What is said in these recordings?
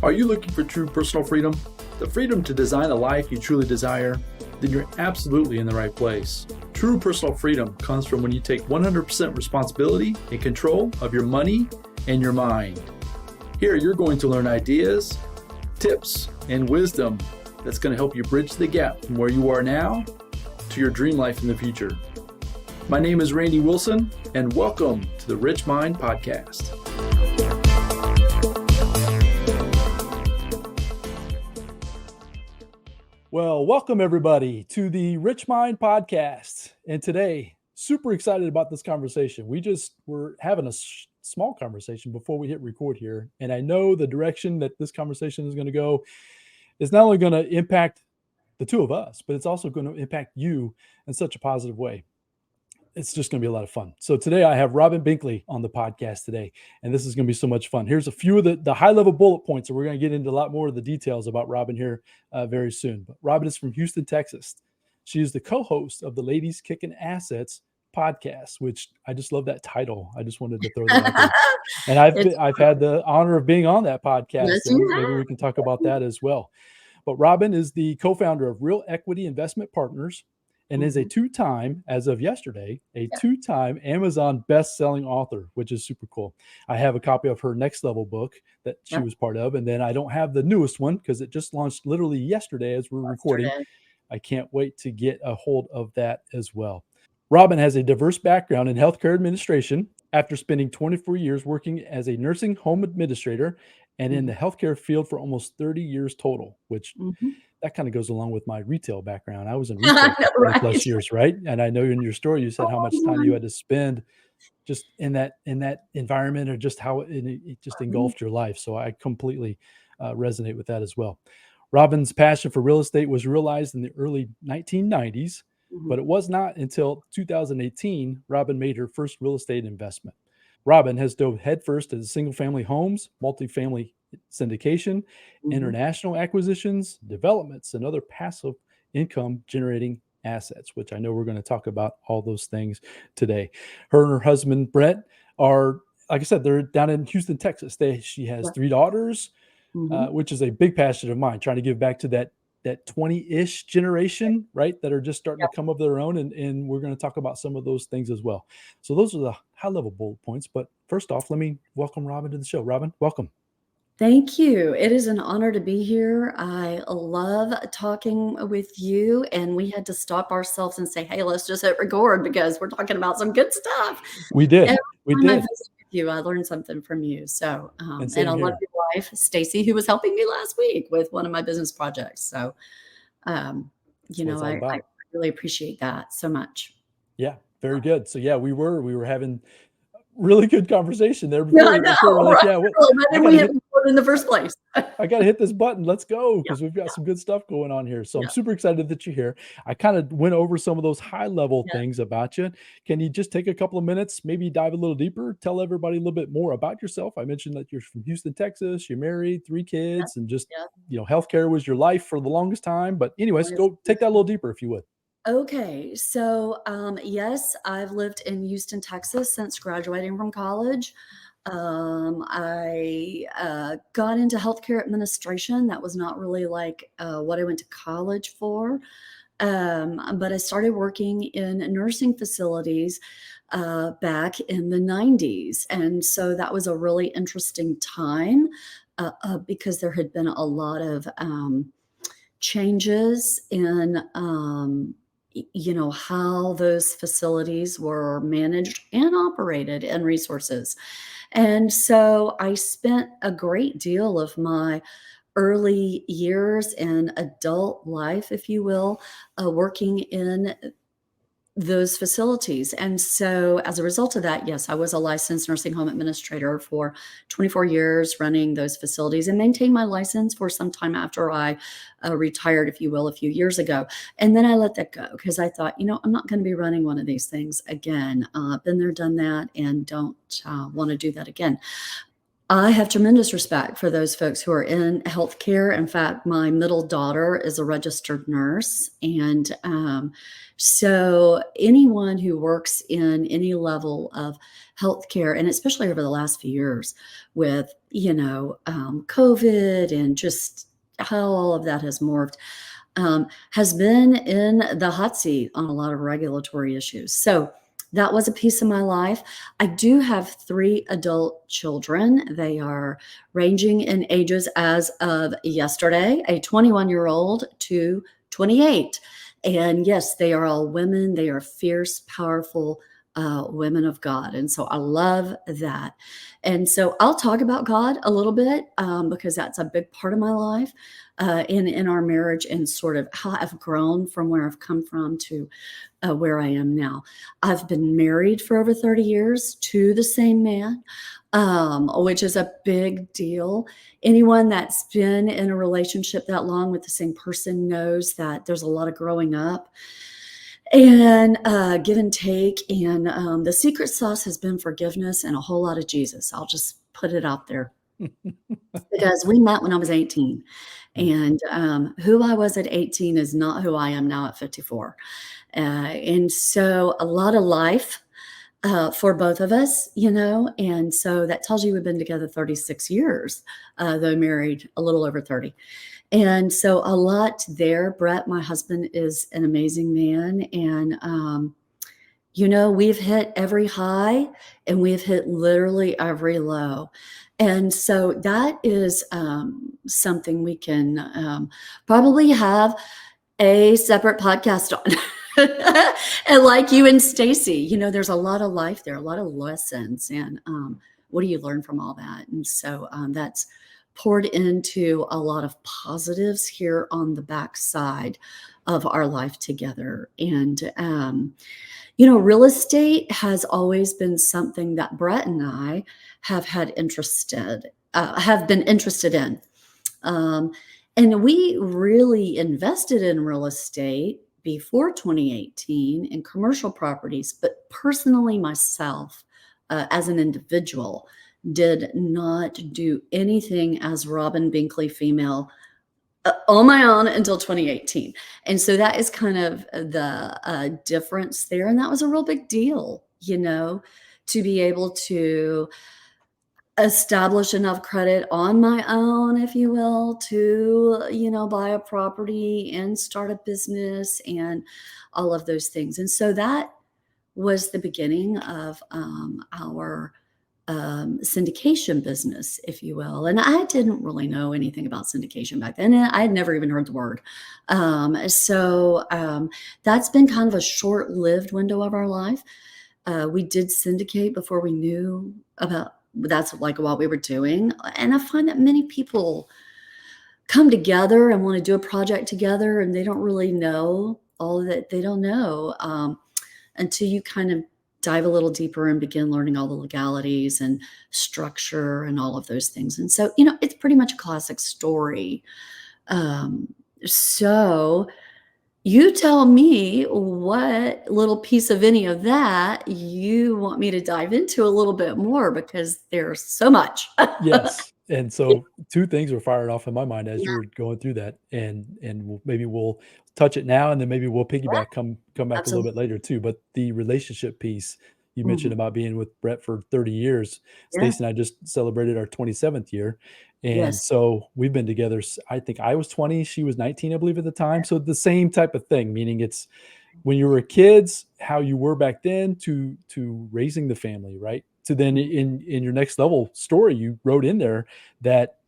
Are you looking for true personal freedom? The freedom to design a life you truly desire? Then you're absolutely in the right place. True personal freedom comes from when you take 100% responsibility and control of your money and your mind. Here, you're going to learn ideas, tips, and wisdom that's going to help you bridge the gap from where you are now to your dream life in the future. My name is Randy Wilson, and welcome to the RichMind Podcast. Well, welcome everybody to the RichMind Podcast. And today, super excited about this conversation. We're having a small conversation before we hit record here. And I know the direction that this conversation is going to go is not only going to impact the two of us, but it's also going to impact you in such a positive way. It's just going to be a lot of fun. So today I have Robin Binkley on the podcast today, and this is going to be so much fun. Here's a few of the high-level bullet points, and we're going to get into a lot more of the details about Robin here very soon. But Robin is from Houston, Texas. She is the co-host of the Ladies Kicking Assets podcast, which I just love that title. I just wanted to throw that out there. And I've had the honor of being on that podcast, and maybe we can talk about that as well. But Robin is the co-founder of Real Equity Investment Partners, and is a two-time, as of yesterday, two-time Amazon best-selling author, which is super cool. I have a copy of her Next Level book that she was part of, and then I don't have the newest one because it just launched literally yesterday as we're recording. I can't wait to get a hold of that as well. Robin has a diverse background in healthcare administration after spending 24 years working as a nursing home administrator and in the healthcare field for almost 30 years total, which that kind of goes along with my retail background. I was in retail for 20 plus years, right? And I know in your story, you said how much time you had to spend just in that environment, or just how it just engulfed your life. So I completely resonate with that as well. Robin's passion for real estate was realized in the early 1990s, but it was not until 2018 Robin made her first real estate investment. Robin has dove headfirst into single-family homes, multifamily syndication, international acquisitions, developments, and other passive income-generating assets, which I know we're going to talk about all those things today. Her and her husband, Brett, are, like I said, they're down in Houston, Texas. She has 3 daughters, which is a big passion of mine, trying to give back to that 20-ish generation, right, that are just starting to come of their own. And we're going to talk about some of those things as well. So those are the high-level bullet points. But first off, let me welcome Robin to the show. Robin, welcome. Thank you. It is an honor to be here. I love talking with you, and we had to stop ourselves and say, hey, let's just hit record because we're talking about some good stuff. We did. Every time I visit with you, I learned something from you. So, and I love your wife, Stacy, who was helping me last week with one of my business projects. So, I really appreciate that so much. Yeah, very good. So yeah, we were having really good conversation there. Before, I know. In the first place. I got to hit this button. Let's go, because we've got some good stuff going on here. So I'm super excited that you're here. I kind of went over some of those high level things about you. Can you just take a couple of minutes, maybe dive a little deeper, tell everybody a little bit more about yourself? I mentioned that you're from Houston, Texas, you're married, 3 kids, and just, healthcare was your life for the longest time. But anyways, go take that a little deeper if you would. Okay. So, yes, I've lived in Houston, Texas since graduating from college. I got into healthcare administration. That was not really like what I went to college for. But I started working in nursing facilities back in the 90s. And so that was a really interesting time because there had been a lot of changes in how those facilities were managed and operated, and resources. And so I spent a great deal of my early years in adult life, if you will, working in those facilities. And so as a result of that, yes, I was a licensed nursing home administrator for 24 years running those facilities, and maintained my license for some time after I retired, if you will, a few years ago. And then I let that go because I thought, I'm not going to be running one of these things again. Been there, done that, and don't want to do that again. I have tremendous respect for those folks who are in healthcare. In fact, my middle daughter is a registered nurse. And so anyone who works in any level of healthcare, and especially over the last few years with, COVID and just how all of that has morphed, has been in the hot seat on a lot of regulatory issues. So that was a piece of my life. I do have 3 adult children. They are ranging in ages as of yesterday, a 21-year-old to 28. And yes, they are all women. They are fierce, powerful women of God. And so I love that. And so I'll talk about God a little bit because that's a big part of my life in our marriage, and sort of how I've grown from where I've come from to where I am now. I've been married for over 30 years to the same man, which is a big deal. Anyone that's been in a relationship that long with the same person knows that there's a lot of growing up and give and take. And the secret sauce has been forgiveness and a whole lot of Jesus. I'll just put it out there because we met when I was 18. And who I was at 18 is not who I am now at 54. And so a lot of life for both of us, and so that tells you we've been together 36 years, though married a little over 30. And so a lot there. Brett, my husband, is an amazing man. And, we've hit every high and we've hit literally every low. And so that is something we can probably have a separate podcast on. And like you and Stacy, there's a lot of life there, a lot of lessons. And what do you learn from all that? And so that's poured into a lot of positives here on the backside of our life together. And, real estate has always been something that Brett and I have been interested in. And we really invested in real estate before 2018 in commercial properties, but personally myself, as an individual, did not do anything as Robin Binkley female on my own until 2018. And so that is kind of the difference there. And that was a real big deal, to be able to establish enough credit on my own, if you will, to, buy a property and start a business and all of those things. And so that was the beginning of our syndication business, if you will. And I didn't really know anything about syndication back then. I had never even heard the word. So that's been kind of a short-lived window of our life. We did syndicate before we knew about that's like what we were doing. And I find that many people come together and want to do a project together, and they don't really know all that they don't know until you kind of dive a little deeper and begin learning all the legalities and structure and all of those things. And so, it's pretty much a classic story. So you tell me what little piece of any of that you want me to dive into a little bit more, because there's so much. Yes. And so 2 things were fired off in my mind as you were going through that, and maybe we'll touch it now, and then maybe we'll piggyback, come back a little Absolutely. bit later too. But the relationship piece, you mentioned Mhm. about being with Brett for 30 years. Yeah. Stacey and I just celebrated our 27th year. And Yes. so we've been together, I think I was 20, she was 19, I believe, at the time. So the same type of thing, meaning it's when you were kids, how you were back then, to raising the family, right? To then in your next level story, you wrote in there that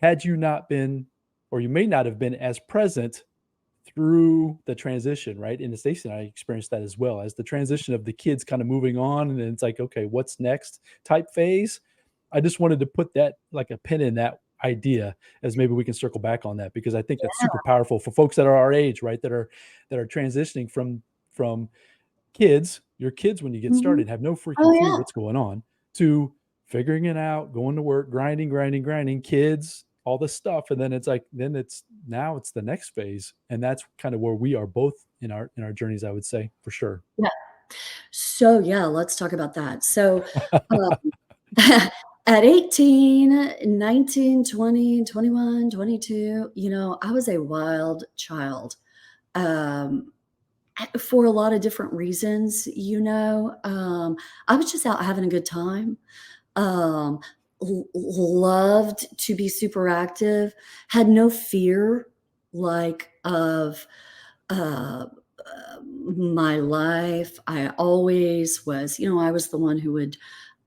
had you not been, or you may not have been as present through the transition, right? And Stacey and I experienced that as well, as the transition of the kids kind of moving on, and then it's like, okay, what's next type phase. I just wanted to put that, like, a pin in that idea, as maybe we can circle back on that, because I think that's super powerful for folks that are our age, right? That are transitioning from kids, your kids when you get Mhm. started have no Oh, freaking clue yeah. what's going on, to figuring it out, going to work, grinding, kids, all this stuff. And then it's like, now it's the next phase. And that's kind of where we are both in our journeys, I would say, for sure. Yeah. So, yeah, let's talk about that. So, um, At 18, 19, 20, 21, 22, I was a wild child. Um, for a lot of different reasons, I was just out having a good time. Um, Loved to be super active, had no fear like of uh, my life. I always was, I was the one who would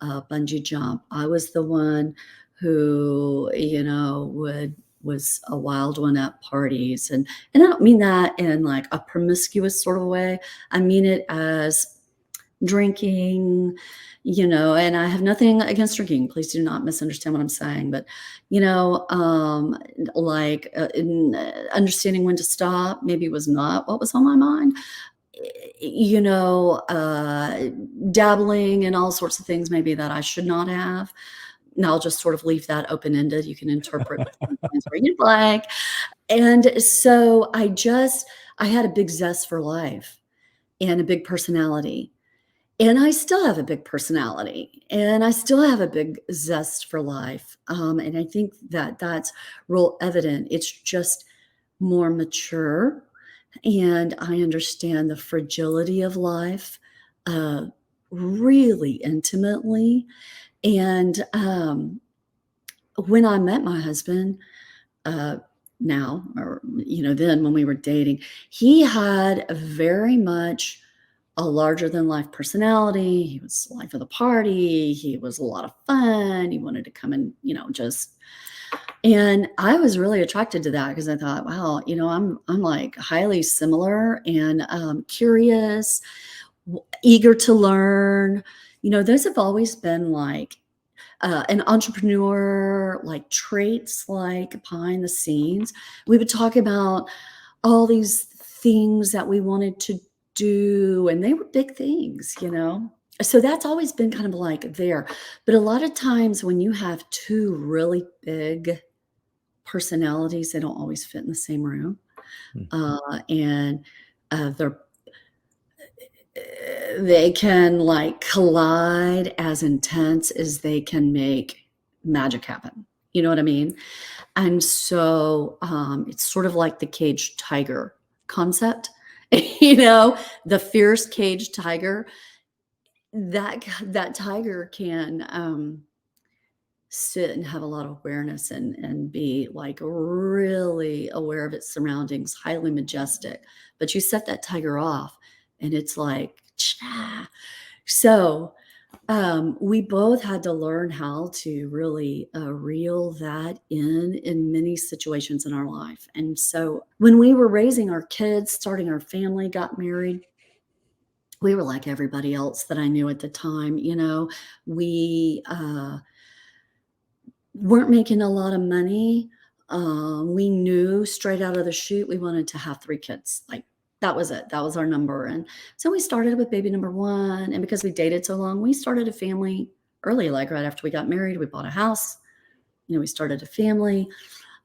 bungee jump. I was the one who, would was a wild one at parties, and I don't mean that in like a promiscuous sort of way. I mean it as drinking, and I have nothing against drinking. Please do not misunderstand what I'm saying, but like understanding when to stop maybe was not what was on my mind. You know, uh, Dabbling in all sorts of things maybe that I should not have. And I'll just sort of leave that open ended. You can interpret between lines where you'd like. And so I had a big zest for life and a big personality. And I still have a big personality, and I still have a big zest for life, and I think that that's real evident. It's just more mature, and I understand the fragility of life, uh, really intimately, and, when I met my husband, uh, now or, then when we were dating, he had a very much a larger than life personality. He was the life of the party. He was a lot of fun. He wanted to come and, and I was really attracted to that because I thought, wow, I'm like highly similar and curious, eager to learn. Those have always been like an entrepreneur, like traits, like behind the scenes. We would talk about all these things that we wanted to do, and they were big things. So that's always been kind of like there. But a lot of times when you have two really big personalities, they don't always fit in the same room. Mm. And they can like collide as intense as they can make magic happen. You know what I mean? And so it's sort of like the caged tiger concept, the fierce caged tiger. That tiger can sit and have a lot of awareness and be like really aware of its surroundings, highly majestic. But you set that tiger off, and it's like, cha. So we both had to learn how to really reel that in many situations in our life. And so when we were raising our kids, starting our family, got married, we were like everybody else that I knew at the time. We weren't making a lot of money. We knew straight out of the chute we wanted to have 3 kids. Like that was it. That was our number. And so we started with baby number 1. And because we dated so long, we started a family early, like right after we got married. We bought a house. We started a family.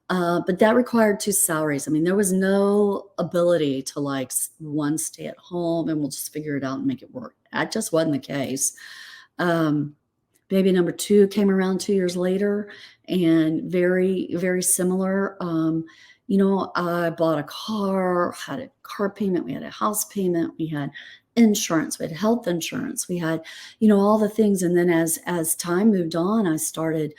But that required 2 salaries. I mean, there was no ability to like one stay at home and we'll just figure it out and make it work. That just wasn't the case. Baby number 2 came around 2 years later, and very, very similar. I bought a car, had a car payment, we had a house payment, we had insurance, we had health insurance, we had, all the things. And then as time moved on, I started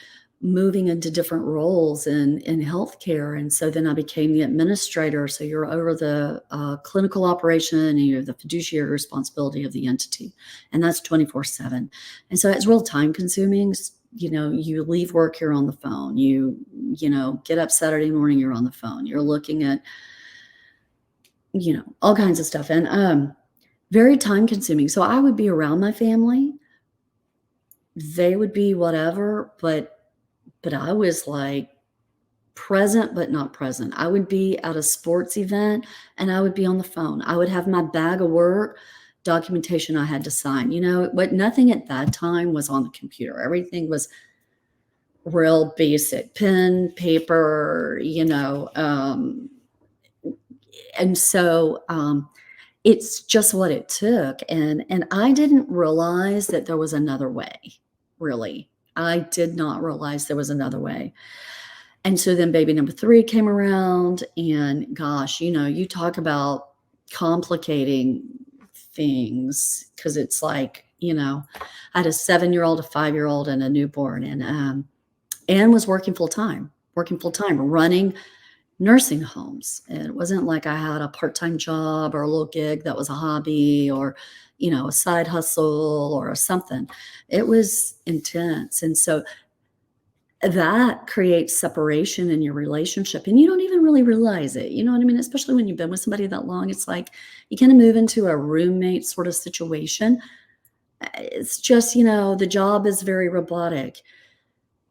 moving into different roles in healthcare. And so then I became the administrator. So you're over the clinical operation and you have the fiduciary responsibility of the entity. And that's 24/7. And so it's real time consuming. You leave work, you're on the phone. You get up Saturday morning, you're on the phone. You're looking at, all kinds of stuff. And very time consuming. So I would be around my family. They would be whatever, but I was like present, but not present. I would be at a sports event and I would be on the phone. I would have my bag of work, documentation I had to sign, but nothing at that time was on the computer. Everything was real basic, pen, paper, and so it's just what it took. And I didn't realize that there was another way, really. I did not realize there was another way. And so then baby number 3 came around, and gosh, you talk about complicating things, because it's like, I had a 7-year-old, a 5-year-old, and a newborn, and Anne was working full time, running nursing homes. And it wasn't like I had a part-time job or a little gig that was a hobby, or, a side hustle or something. It was intense. And so that creates separation in your relationship, and you don't even really realize it. You know what I mean? Especially when you've been with somebody that long, it's like you kind of move into a roommate sort of situation. It's just, the job is very robotic.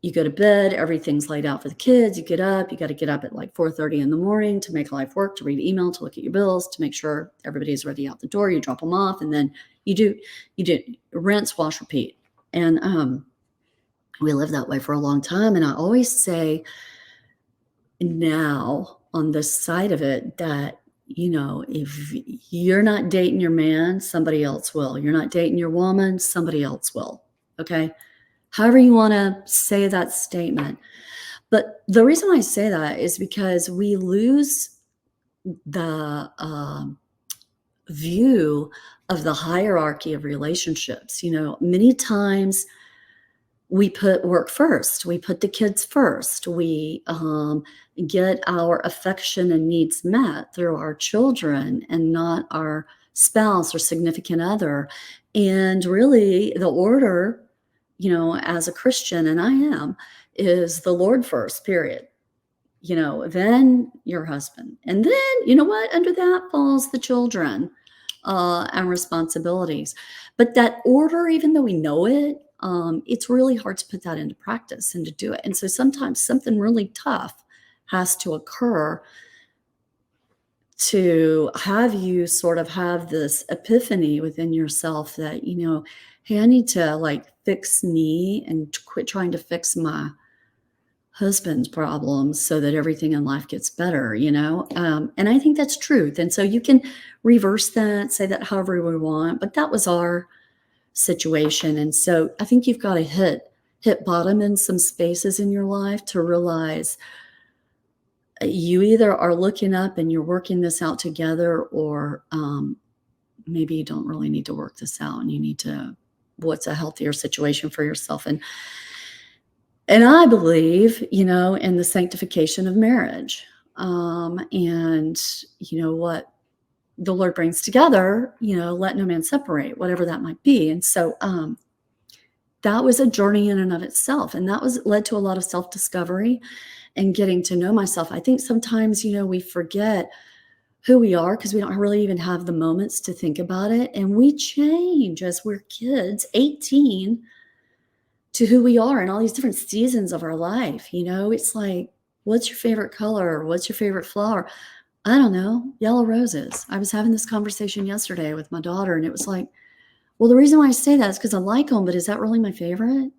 You go to bed, everything's laid out for the kids. You get up, you got to get up at like 4:30 in the morning to make life work, to read email, to look at your bills, to make sure everybody's ready out the door. You drop them off, and then you do rinse, wash, repeat. And we lived that way for a long time. And I always say now on this side of it that, if you're not dating your man, somebody else will. You're not dating your woman, somebody else will. Okay. However you want to say that statement. But the reason why I say that is because we lose the view of the hierarchy of relationships. Many times we put work first. We put the kids first. We get our affection and needs met through our children and not our spouse or significant other. And really, the order, as a Christian, and I am, is the Lord first, period. Then your husband. And then, what? Under that falls the children and responsibilities. But that order, even though we know it, it's really hard to put that into practice and to do it. And so sometimes something really tough has to occur to have you sort of have this epiphany within yourself that, hey, I need to like fix me and quit trying to fix my husband's problems so that everything in life gets better, and I think that's truth. And so you can reverse that, say that however we want, but that was our situation. And so I think you've got to hit bottom in some spaces in your life to realize you either are looking up and you're working this out together, or maybe you don't really need to work this out and you need to, what's a healthier situation for yourself. And I believe, in the sanctification of marriage. And what the Lord brings together, let no man separate, whatever that might be. And so that was a journey in and of itself. And that led to a lot of self-discovery and getting to know myself. I think sometimes, we forget who we are because we don't really even have the moments to think about it. And we change as we're kids, 18, to who we are in all these different seasons of our life. It's like, what's your favorite color? What's your favorite flower? I don't know, yellow roses. I was having this conversation yesterday with my daughter, and it was like, well, the reason why I say that is because I like them, but is that really my favorite?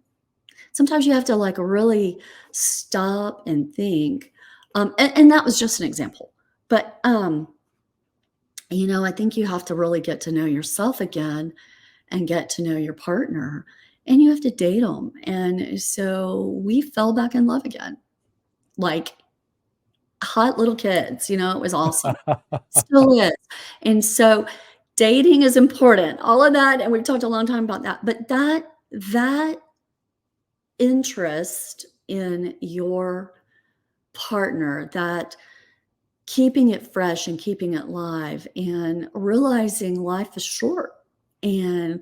Sometimes you have to like really stop and think. And that was just an example. But, I think you have to really get to know yourself again and get to know your partner, and you have to date them. And so we fell back in love again, like hot little kids, it was awesome. Still is. And so dating is important, all of that. And we've talked a long time about that, but that interest in your partner, that keeping it fresh and keeping it live and realizing life is short and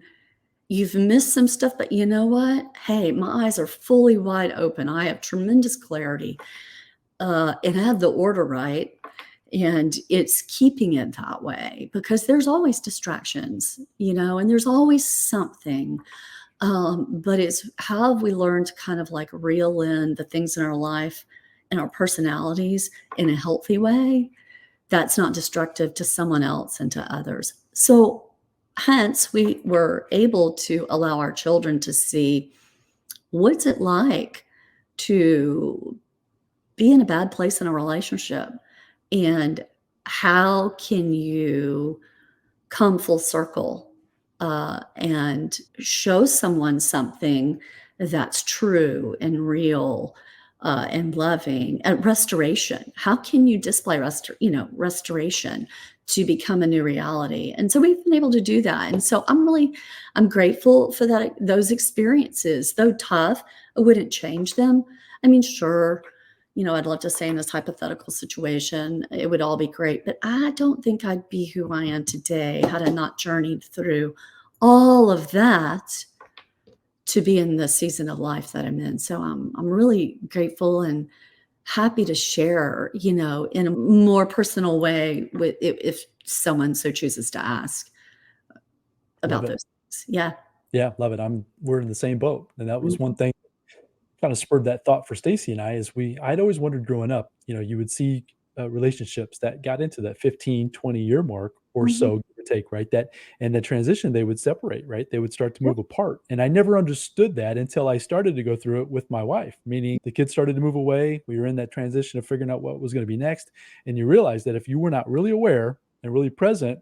you've missed some stuff, but you know what? Hey, my eyes are fully wide open. I have tremendous clarity and I have the order right. And it's keeping it that way because there's always distractions, and there's always something. But it's how have we learned to kind of like reel in the things in our life and our personalities in a healthy way that's not destructive to someone else and to others. So hence, we were able to allow our children to see what's it like to be in a bad place in a relationship, and how can you come full circle and show someone something that's true and real, and loving. And restoration. How can you display restoration to become a new reality? And so we've been able to do that. And so I'm grateful for those experiences. Though tough, I wouldn't change them. I mean, sure, I'd love to say in this hypothetical situation, it would all be great, but I don't think I'd be who I am today had I not journeyed through all of that to be in the season of life that I'm in. So I'm really grateful and happy to share, in a more personal way with if someone so chooses to ask Love about it. those things. Yeah. Yeah, love it. We're in the same boat, and that was Mhm. one thing kind of spurred that thought for Stacy and I is I'd always wondered growing up, you would see relationships that got into that 15-20 year mark or Mhm. so, give or take, right? That and the transition, they would separate, right? They would start to Yep. move apart. And I never understood that until I started to go through it with my wife, meaning the kids started to move away. We were in that transition of figuring out what was going to be next. And you realize that if you were not really aware and really present,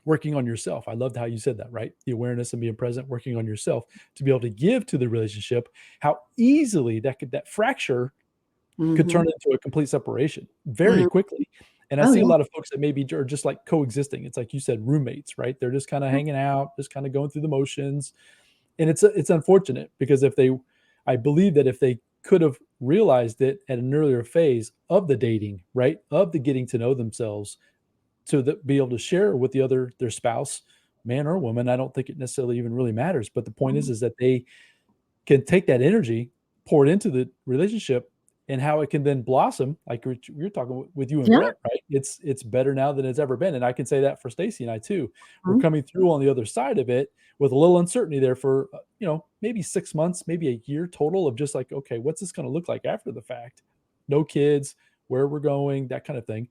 working on yourself. I loved how you said that, right? The awareness and being present, working on yourself to be able to give to the relationship, how easily that fracture could turn Mhm. into a complete separation very Mhm. quickly. And I Oh, see a yeah. lot of folks that maybe are just like coexisting. It's like you said, roommates, right? They're just kind of Yeah. hanging out, just kind of going through the motions. And it's unfortunate because I believe that if they could have realized it at an earlier phase of the dating, right, of the getting to know themselves, be able to share with their spouse, man or woman. I don't think it necessarily even really matters. But the point Mhm. is that they can take that energy, pour it into the relationship, and how it can then blossom. Like we're talking with you and Yeah. Brett, right? It's better now than it's ever been, and I can say that for Stacy and I too. We're Mhm. coming through on the other side of it with a little uncertainty there for maybe 6 months, maybe a year total of just like, okay, what's this going to look like after the fact? No kids, where we're going, that kind of thing.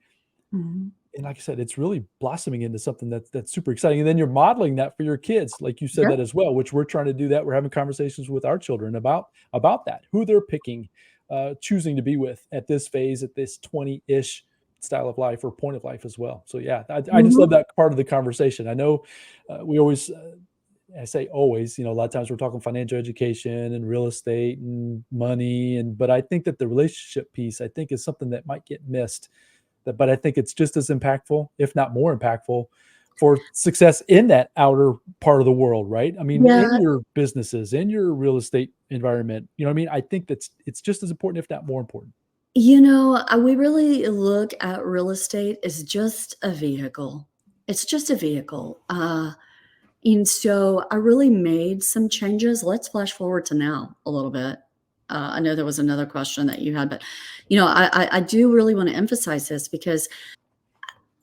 Mhm. And like I said, it's really blossoming into something that's super exciting. And then you're modeling that for your kids, like you said Yeah. that as well, which we're trying to do that. We're having conversations with our children about that, who they're picking, choosing to be with at this phase, at this 20-ish style of life or point of life as well. So yeah, I just love Mhm. that part of the conversation. I know we always I say always, a lot of times we're talking financial education and real estate and money, but I think that the relationship piece, I think, is something that might get missed, but I think it's just as impactful, if not more impactful, for success in that outer part of the world, right? I mean, in Yeah. your businesses, in your real estate environment, you know what I mean? I think it's just as important, if not more important. We really look at real estate as just a vehicle. It's just a vehicle. And so I really made some changes. Let's flash forward to now a little bit. I know there was another question that you had, but I do really want to emphasize this because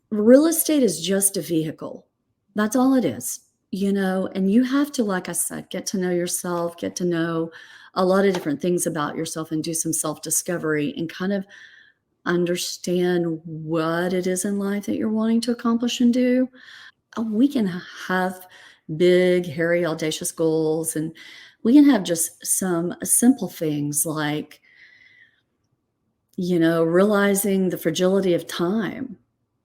real estate is just a vehicle. That's all it is, and you have to, like I said, get to know yourself, get to know a lot of different things about yourself and do some self discovery and kind of understand what it is in life that you're wanting to accomplish and do. We can have big, hairy, audacious goals, and we can have just some simple things like, realizing the fragility of time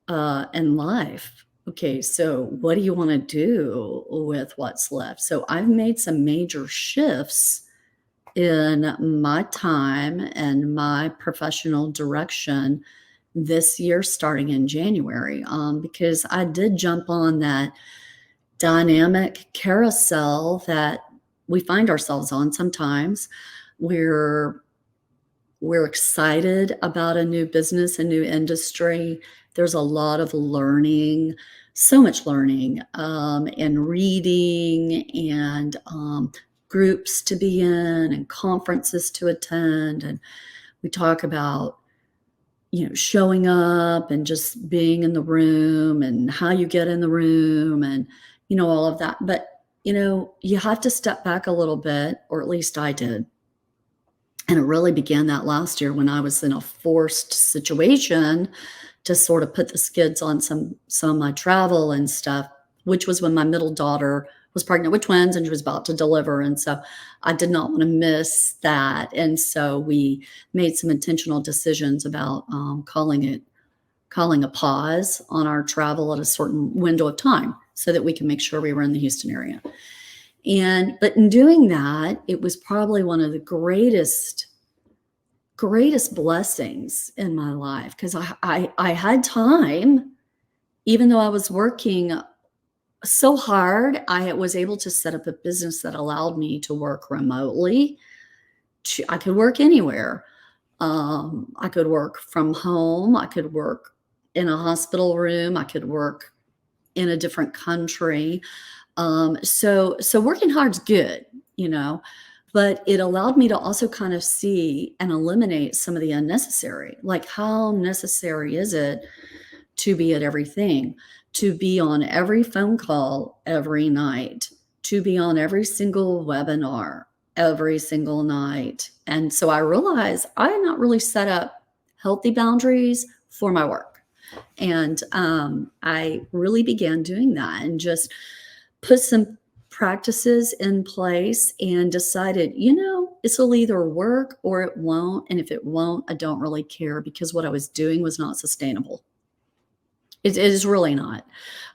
and life. Okay, so what do you want to do with what's left? So I've made some major shifts in my time and my professional direction this year starting in January, because I did jump on that dynamic carousel that we find ourselves on sometimes. We're we're excited about a new business, a new industry. There's a lot of learning, so much learning, and reading and groups to be in and conferences to attend. And we talk about, showing up and just being in the room and how you get in the room and, all of that. But, you have to step back a little bit, or at least I did. And it really began that last year when I was in a forced situation to sort of put the skids on some of my travel and stuff, which was when my middle daughter was pregnant with twins and she was about to deliver. And so I did not want to miss that. And so we made some intentional decisions about calling a pause on our travel at a certain window of time so that we can make sure we were in the Houston area. But in doing that, it was probably one of the greatest blessings in my life, because I had time, even though I was working so hard. I was able to set up a business that allowed me to work remotely. I could work anywhere. I could work from home. I could work in a hospital room. I could work in a different country. So working hard's good, but it allowed me to also kind of see and eliminate some of the unnecessary. Like, how necessary is it to be at everything, to be on every phone call every night, to be on every single webinar every single night? And so I realized I had not really set up healthy boundaries for my work. And I really began doing that and just put some practices in place and decided, this will either work or it won't. And if it won't, I don't really care, because what I was doing was not sustainable. It is really not.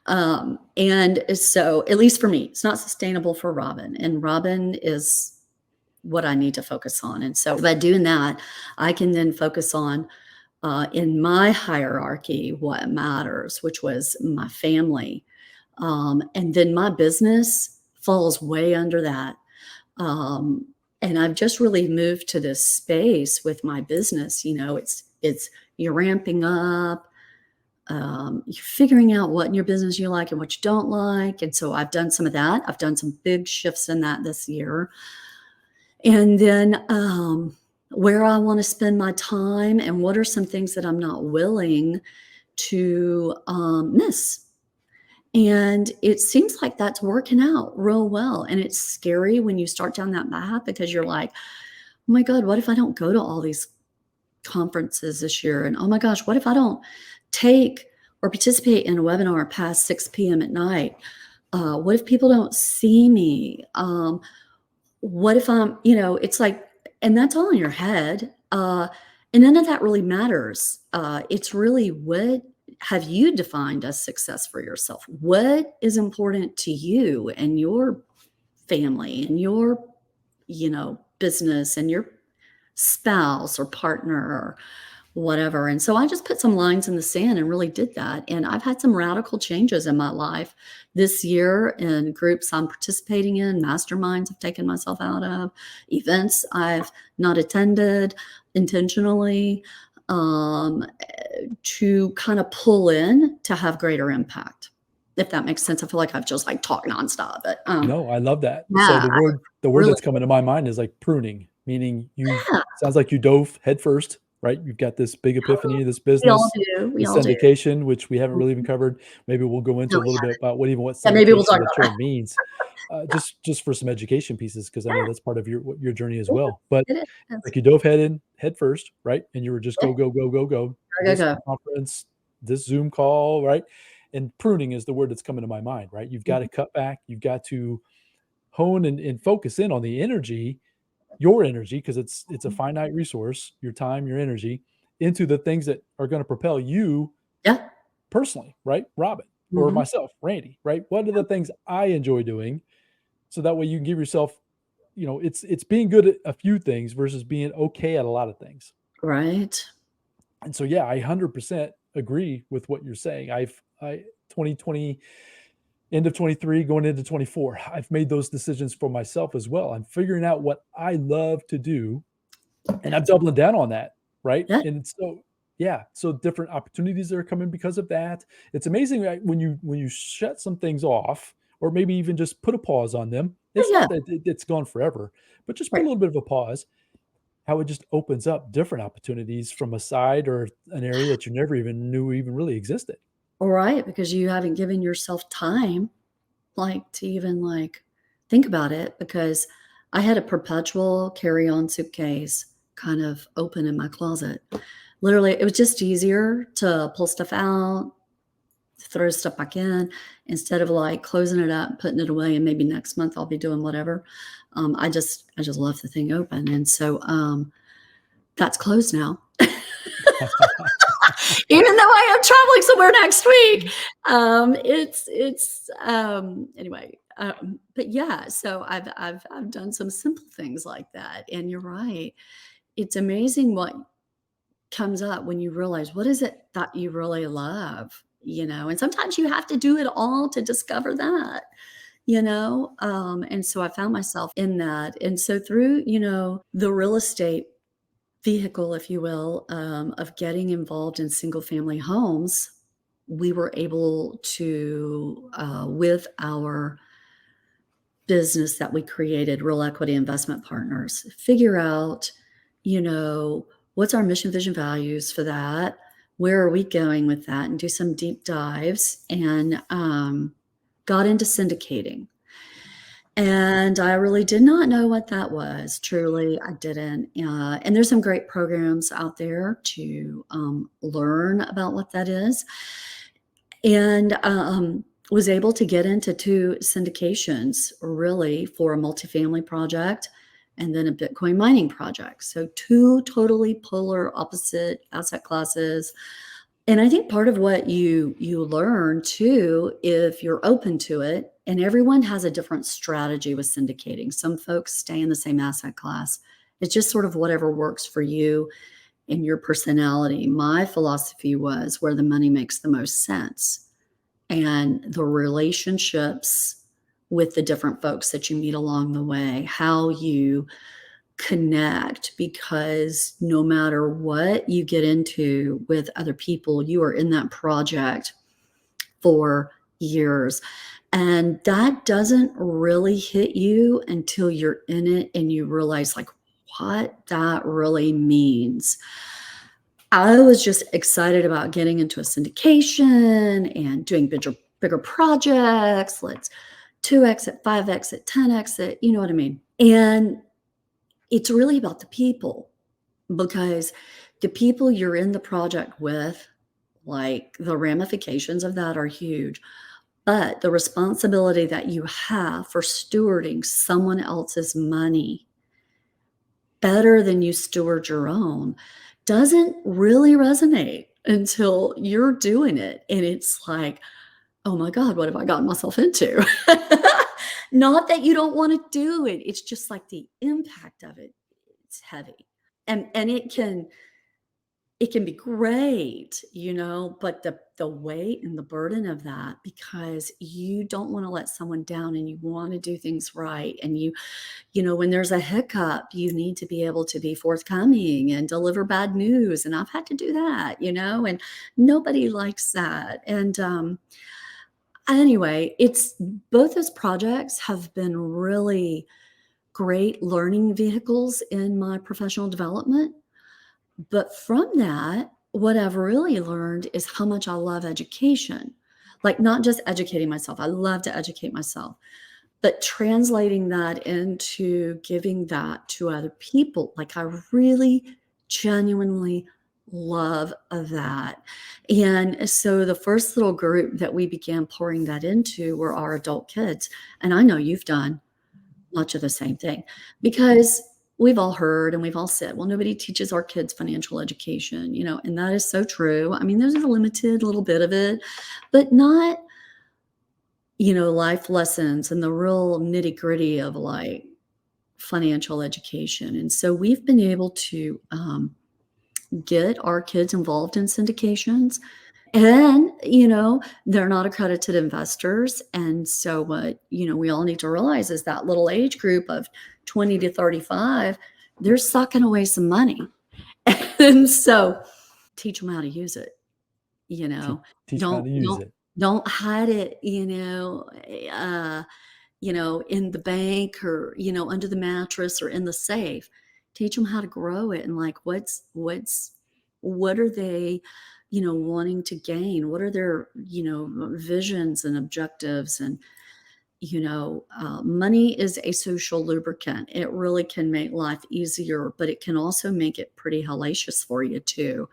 And so, at least for me, it's not sustainable for Robin. And Robin is what I need to focus on. And so by doing that, I can then focus on, in my hierarchy, what matters, which was my family. And then my business falls way under that. And I've just really moved to this space with my business. It's you're ramping up, you're figuring out what in your business you like and what you don't like. And so I've done some of that. I've done some big shifts in that this year. And then where I want to spend my time and what are some things that I'm not willing to miss. And it seems like that's working out real well. And it's scary when you start down that path, because you're like, oh my God, what if I don't go to all these conferences this year? And oh my gosh, what if I don't take or participate in a webinar past 6 p.m. at night? What if people don't see me? What if I'm, it's like, and that's all in your head. And none of that really matters. It's really, what have you defined as success for yourself? What is important to you and your family and your, business and your spouse or partner or whatever? And so I just put some lines in the sand and really did that. And I've had some radical changes in my life this year, in groups I'm participating in, masterminds I've taken myself out of, events I've not attended intentionally, to kind of pull in to have greater impact. If that makes sense. I feel like I've just talked nonstop, but No, I love that. yeah, So the word really, that's coming to my mind is like pruning, meaning yeah, sounds like you dove headfirst, right? You've got this big epiphany, this we all business, do. We the all do. syndication, which we haven't really even covered. Maybe we'll go into No, a little bit about what yeah, maybe we'll syndication, talk the about term means, that. just for some education pieces, because I know Yeah, that's part of your journey as yeah, well. But it is. like, you dove head first, right? And you were just Yeah, go, go, go, go, go. go, This go. conference, this Zoom call, right? And pruning is the word that's coming to my mind, right? You've got to cut back. You've got to hone and focus in on the energy, your energy, because it's a finite resource, your time, your energy, into the things that are going to propel you Yeah. personally, right? Robin, or Mhm. myself, Randy, right? What are the things I enjoy doing? So that way you can give yourself, it's being good at a few things versus being okay at a lot of things. Right. And so, yeah, I 100% agree with what you're saying. I 2020, end of 23, going into 24, I've made those decisions for myself as well. I'm figuring out what I love to do, and I'm doubling down on that, right? Yeah. And so, yeah, so different opportunities are coming because of that. It's amazing, right, when you shut some things off, or maybe even just put a pause on them. Yeah, It's yeah. not that it's gone forever, but just put a Right. little bit of a pause. How it just opens up different opportunities from a side or an area that you never even knew even really existed. Right, because you haven't given yourself time, to even, think about it, because I had a perpetual carry-on suitcase kind of open in my closet. Literally, it was just easier to pull stuff out, throw stuff back in, instead of, closing it up, putting it away, and maybe next month I'll be doing whatever. I just left the thing open, and so, that's closed now. Even though I am traveling somewhere next week. Anyway, But yeah, so I've done some simple things like that, and you're right. It's amazing what comes up when you realize what is it that you really love, and sometimes you have to do it all to discover that, and so I found myself in that. And so through, the real estate vehicle, if you will, of getting involved in single family homes, we were able to, with our business that we created, Real Equity Investment Partners, figure out, what's our mission, vision, values for that? Where are we going with that? And do some deep dives, and got into syndicating. And I really did not know what that was. Truly, I didn't. And there's some great programs out there to learn about what that is. And was able to get into 2 syndications really for a multifamily project and then a Bitcoin mining project. So 2 totally polar opposite asset classes. And I think part of what you learn too, if you're open to it, and everyone has a different strategy with syndicating. Some folks stay in the same asset class. It's just sort of whatever works for you and your personality. My philosophy was where the money makes the most sense, and the relationships with the different folks that you meet along the way, how you connect, because no matter what you get into with other people, you are in that project for years. And that doesn't really hit you until you're in it and you realize like what that really means. I was just excited about getting into a syndication and doing bigger projects. Let's 2x it, 5x it, 10x it, you know what I mean? And it's really about the people, because the people you're in the project with, like the ramifications of that are huge. But the responsibility that you have for stewarding someone else's money better than you steward your own doesn't really resonate until you're doing it. And it's like, oh my God, what have I gotten myself into? Not that you don't want to do it. It's just like the impact of it. It's heavy. And it can be great, but the weight and the burden of that, because you don't want to let someone down and you want to do things right. And when there's a hiccup, you need to be able to be forthcoming and deliver bad news. And I've had to do that, and nobody likes that. And anyway, it's both those projects have been really great learning vehicles in my professional development. But from that, what I've really learned is how much I love education. Like, not just educating myself, I love to educate myself, but translating that into giving that to other people. Like, I really genuinely love that. And so the first little group that we began pouring that into were our adult kids. And I know you've done much of the same thing, because we've all heard and we've all said, well, nobody teaches our kids financial education, and that is so true. I mean, there's a limited little bit of it, but not, life lessons and the real nitty gritty of like financial education. And so we've been able to get our kids involved in syndications. And, they're not accredited investors. And so what, we all need to realize is that little age group of 20 to 35, they're sucking away some money. And so teach them how to use it, Teach them how don't, to use don't, it. don't hide it, in the bank, or, under the mattress or in the safe. Teach them how to grow it. And like, what are they, wanting to gain? What are their, visions and objectives? And, money is a social lubricant. It really can make life easier, but it can also make it pretty hellacious for you too.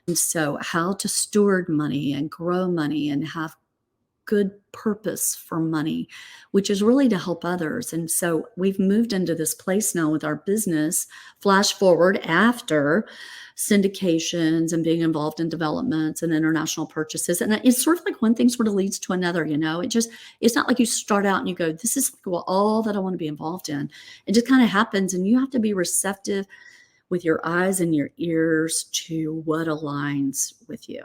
And so how to steward money and grow money and have good purpose for money, which is really to help others. And so we've moved into this place now with our business, flash forward after syndications and being involved in developments and international purchases. And it's sort of like one thing sort of leads to another, it's not like you start out and you go, this is well, all that I want to be involved in. It just kind of happens. And you have to be receptive with your eyes and your ears to what aligns with you.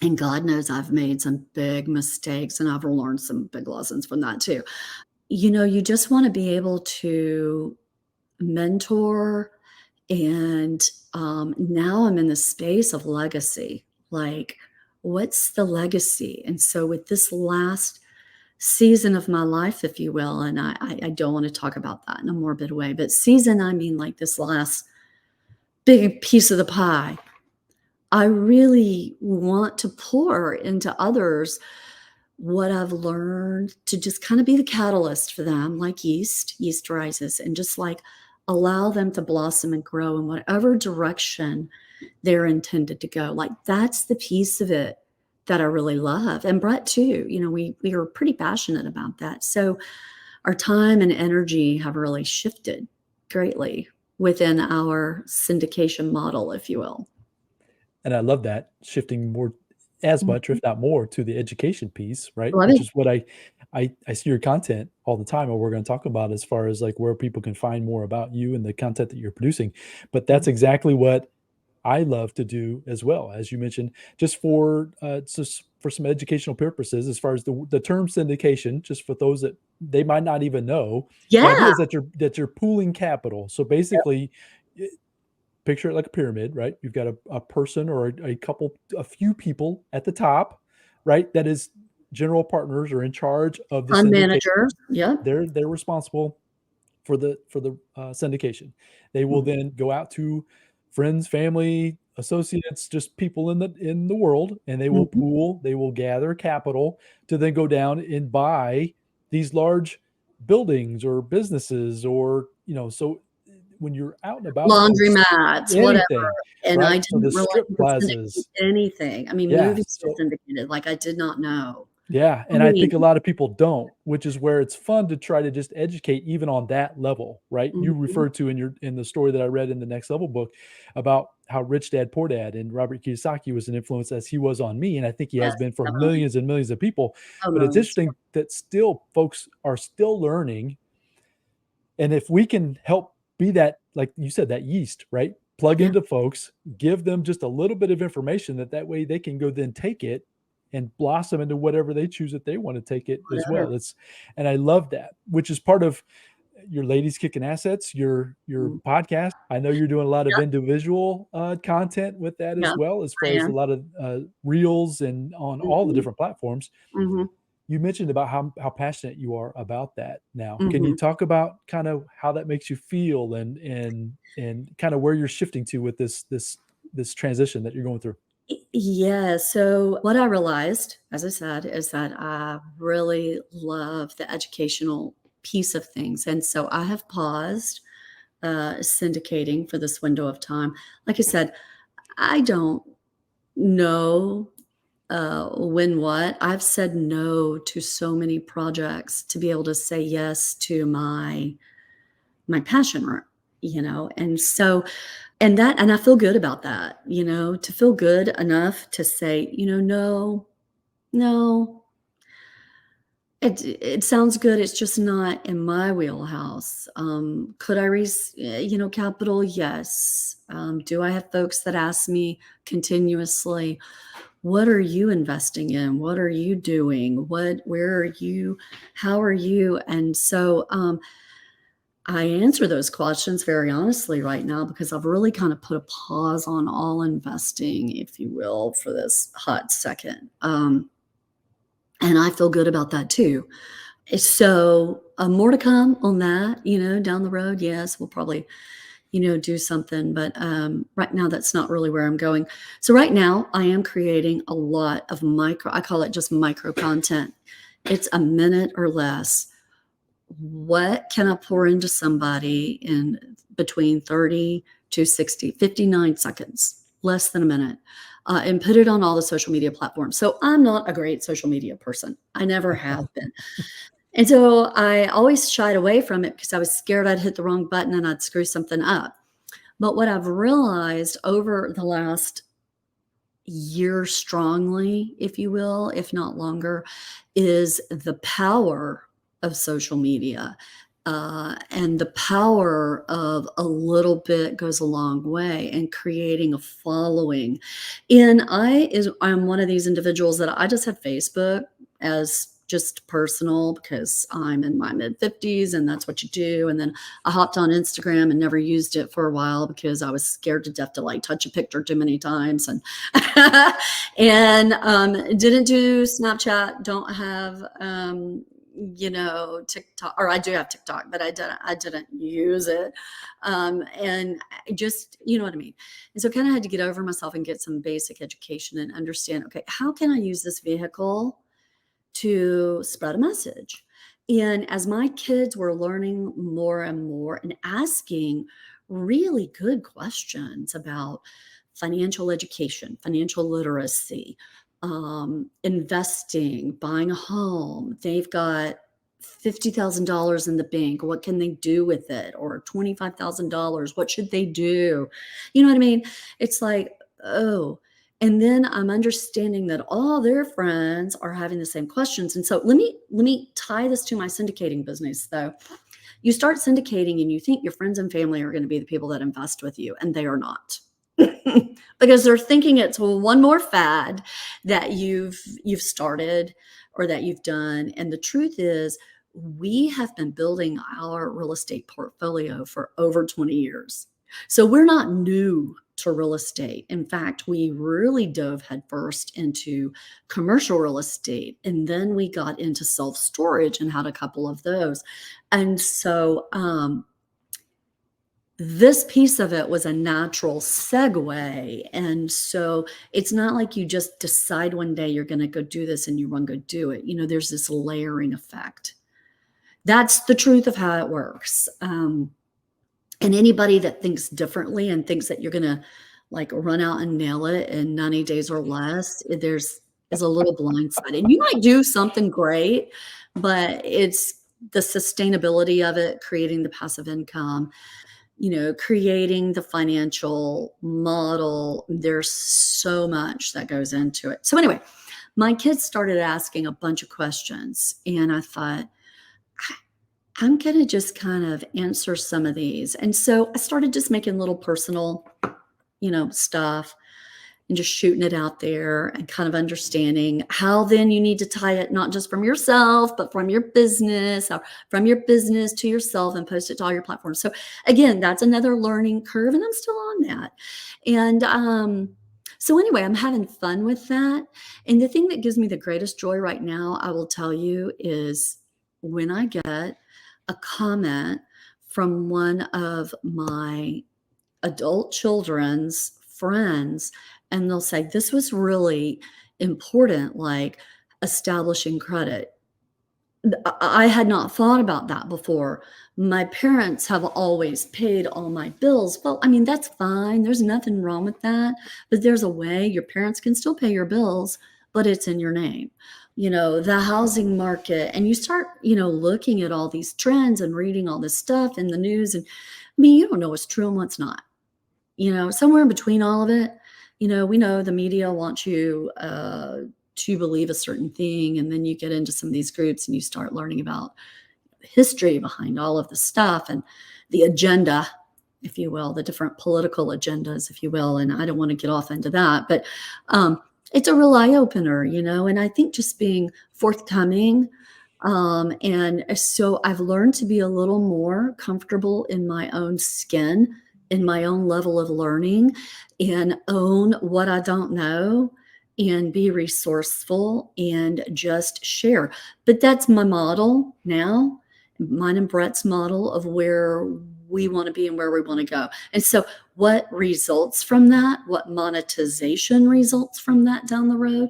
And God knows I've made some big mistakes and I've learned some big lessons from that too. You just want to be able to mentor. And now I'm in the space of legacy. Like, what's the legacy? And so with this last season of my life, if you will, and I don't want to talk about that in a morbid way, but season, I mean like this last big piece of the pie, I really want to pour into others what I've learned to just kind of be the catalyst for them, like yeast rises, and just like allow them to blossom and grow in whatever direction they're intended to go. Like that's the piece of it that I really love. And Brett too, we are pretty passionate about that. So our time and energy have really shifted greatly within our syndication model, if you will. And I love that, shifting more as much, or if not more, to the education piece, right? Love Which it. is what I see your content all the time, and we're going to talk about as far as like where people can find more about you and the content that you're producing. But that's exactly what I love to do as well, as you mentioned, just for some educational purposes, as far as the term syndication, just for those that they might not even know. The idea Yeah. is that you're pooling capital. So basically, picture it like a pyramid, right? You've got a person or a few people at the top, right? That is general partners or in charge of the Fund syndication. managers. Yep. They're responsible for the syndication. They will then go out to friends, family, associates, just people in the world, and they will pool, they will gather capital to then go down and buy these large buildings or businesses, or so when you're out and about, Laundromats, whatever. anything, And I right? So the didn't realize strip you could syndicate plazas. anything. I mean, Yeah. movies are syndicated. Like I did not know. Yeah, and I think a lot of people don't, which is where it's fun to try to just educate even on that level, right? You referred to in the story that I read in the Next Level book about how Rich Dad Poor Dad and Robert Kiyosaki was an influence as he was on me, and I think he has been for millions and millions of people. But it's interesting that still folks are still learning, and if we can help be that, like you said, that yeast, right? Plug into folks, give them just a little bit of information that way they can go then take it and blossom into whatever they choose that they want to take it as well. And I love that, which is part of your Ladies Kicking Assets, your podcast. I know you're doing a lot of individual content with that as well, as far as a lot of reels and on all the different platforms. You mentioned about how passionate you are about that now. Can you talk about kind of how that makes you feel and kind of where you're shifting to with this transition that you're going through? Yeah. So what I realized, as I said, is that I really love the educational piece of things. And so I have paused syndicating for this window of time. Like I said, I don't know when what. I've said no to so many projects to be able to say yes to my passion, and so and I feel good about that, to feel good enough to say, no, it sounds good. It's just not in my wheelhouse. Could I raise, capital? Yes. Do I have folks that ask me continuously, what are you investing in? What are you doing? Where are you? How are you? And so, I answer those questions very honestly right now because I've really kind of put a pause on all investing, if you will, for this hot second. And I feel good about that too. So more to come on that, down the road. Yes, we'll probably, do something. But right now, that's not really where I'm going. So right now, I am creating a lot of I call it just micro content. It's a minute or less. What can I pour into somebody in between 30 to 60, 59 seconds, less than a minute? and put it on all the social media platforms. So I'm not a great social media person. I never have been. And so I always shied away from it because I was scared I'd hit the wrong button and I'd screw something up. But what I've realized over the last year strongly, if you will, if not longer, is the power of social media. And the power of a little bit goes a long way in creating a following. And I'm one of these individuals that I just have Facebook as just personal because I'm in my mid 50s and that's what you do. And then I hopped on Instagram and never used it for a while because I was scared to death to like touch a picture too many times. And and didn't do Snapchat, don't have TikTok, or I do have TikTok, but I didn't use it. And I just, you know what I mean? And so kind of had to get over myself and get some basic education and understand, okay, how can I use this vehicle to spread a message? And as my kids were learning more and more and asking really good questions about financial education, financial literacy, investing, buying a home, they've got $50,000 in the bank. What can they do with it? Or $25,000. What should they do? You know what I mean? It's like, oh, and then I'm understanding that all their friends are having the same questions. And so let me tie this to my syndicating business though. You start syndicating and you think your friends and family are going to be the people that invest with you, and they are not. Because they're thinking it's one more fad that you've started or that you've done. And the truth is, we have been building our real estate portfolio for over 20 years. So we're not new to real estate. In fact, we really dove headfirst into commercial real estate. And then we got into self-storage and had a couple of those. And so this piece of it was a natural segue. And so it's not like you just decide one day you're going to go do this and you run, go do it. There's this layering effect. That's the truth of how it works. And anybody that thinks differently and thinks that you're going to like run out and nail it in 90 days or less, is a little blindsided. And you might do something great, but it's the sustainability of it, creating the passive income, creating the financial model. There's so much that goes into it. So anyway, my kids started asking a bunch of questions, and I thought, I'm going to just kind of answer some of these. And so I started just making little personal, stuff and just shooting it out there and kind of understanding how then you need to tie it not just from yourself, but from your business, or from your business to yourself, and post it to all your platforms. So again, that's another learning curve, and I'm still on that. And so anyway, I'm having fun with that. And the thing that gives me the greatest joy right now, I will tell you, is when I get a comment from one of my adult children's friends, and they'll say, this was really important, like establishing credit. I had not thought about that before. My parents have always paid all my bills. Well, I mean, that's fine. There's nothing wrong with that. But there's a way your parents can still pay your bills, but it's in your name. The housing market, and you start, looking at all these trends and reading all this stuff in the news. And I mean, you don't know what's true and what's not. Somewhere in between all of it, we know the media wants you to believe a certain thing. And then you get into some of these groups and you start learning about the history behind all of the stuff and the agenda, if you will, the different political agendas, if you will. And I don't want to get off into that, but it's a real eye opener, and I think just being forthcoming. And so I've learned to be a little more comfortable in my own skin, in my own level of learning, and own what I don't know, and be resourceful and just share. But that's my model now, mine and Brett's model of where we want to be and where we want to go. And so what results from that, what monetization results from that down the road,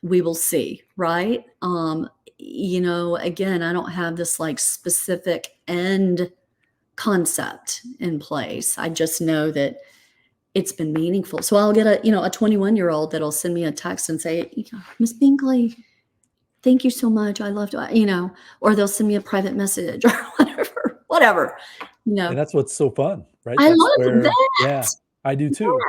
we will see, right? Again, I don't have this like specific end concept in place. I just know that it's been meaningful. So I'll get a 21-year-old that'll send me a text and say, Miss Binkley, thank you so much. I love to, or they'll send me a private message or whatever. And that's what's so fun, right? I That's love where, that. yeah, I do too.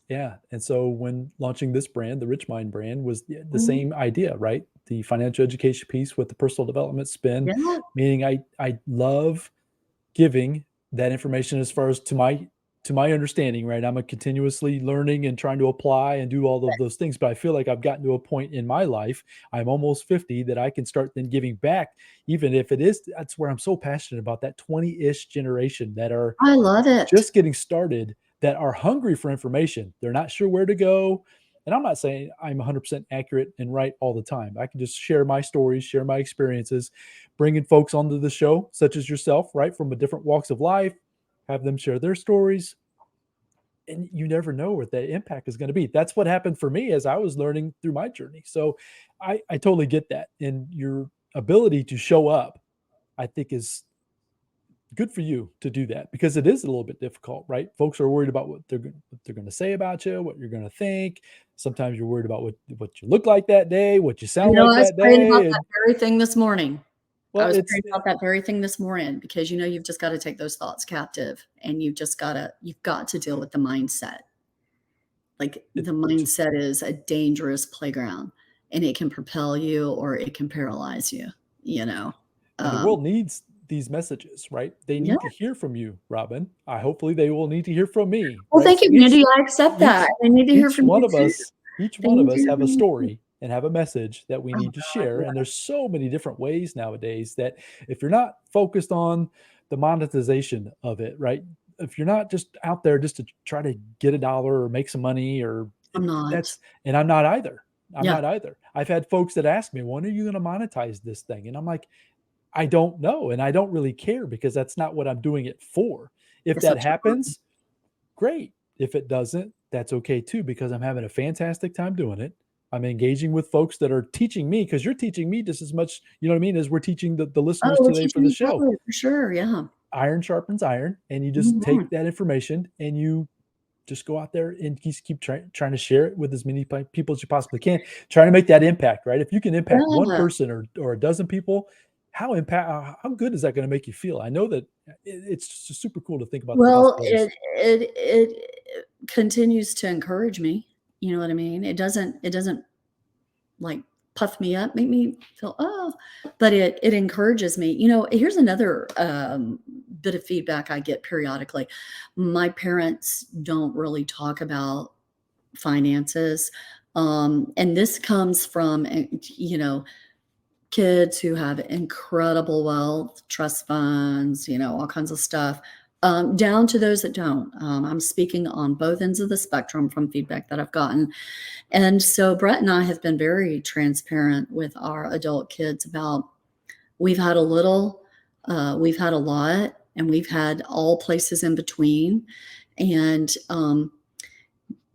Yeah. Yeah. And so when launching this brand, the RichMind brand, was the Mhm. same idea, right? The financial education piece with the personal development spin, Yeah. meaning I love giving that information as far as to my understanding, right? I'm a continuously learning and trying to apply and do all of those things, but I feel like I've gotten to a point in my life, I'm almost 50, that I can start then giving back, even if it is, that's where I'm so passionate about that 20-ish generation that are I love it. just getting started, that are hungry for information. They're not sure where to go. And I'm not saying I'm 100% accurate and right all the time. I can just share my stories, share my experiences, bringing folks onto the show, such as yourself, right, from a different walks of life, have them share their stories. And you never know what the impact is going to be. That's what happened for me as I was learning through my journey. So I totally get that. And your ability to show up, I think, is good for you to do that, because it is a little bit difficult, right? Folks are worried about what they're going to say about you, what you're going to think. Sometimes you're worried about what you look like that day, what you sound I like was that praying about day. that And very thing this morning. I well, was it's praying about that very thing this morning because you've just got to take those thoughts captive and you've got to deal with the mindset. Like it, the mindset is a dangerous playground and it can propel you or it can paralyze you, you know. and the Um, world needs these messages, right? They yeah. need to hear from you, Robin. Hopefully they will need to hear from me, Well, right? thank So you, Mandy. I accept that. each I need to hear each from one you of too. us each They one of need to us hear have a from you too. story and have a message that we Oh need to God, share. And yeah. there's so many different ways nowadays that if you're not focused on the monetization of it, right? If you're not just out there just to try to get a dollar or make some money, or I'm not. that's, and I'm not either. I'm Yeah, not either. I've had folks that ask me, when are you going to monetize this thing? And I'm like, I don't know. And I don't really care, because that's not what I'm doing it for. If it's that such a burden. happens, great. If it doesn't, that's okay too, because I'm having a fantastic time doing it. I'm engaging with folks that are teaching me, because you're teaching me just as much, you know what I mean, as we're teaching the listeners Oh, we're today for teaching the each show. other for sure. Yeah. Iron sharpens iron, and you just Mhm. take that information and you just go out there and keep trying to share it with as many people as you possibly can, trying to make that impact, right? If you can impact one Yeah. person or a dozen people, how good is that going to make you feel? I know that it's just super cool to think about the Well, possibilities. it continues to encourage me. You know what I mean? It doesn't like puff me up, make me feel, oh, but it encourages me. Here's another bit of feedback I get periodically. My parents don't really talk about finances. And this comes from, kids who have incredible wealth, trust funds, all kinds of stuff, down to those that don't. I'm speaking on both ends of the spectrum from feedback that I've gotten. And so Brett and I have been very transparent with our adult kids about we've had a little, we've had a lot, and we've had all places in between. And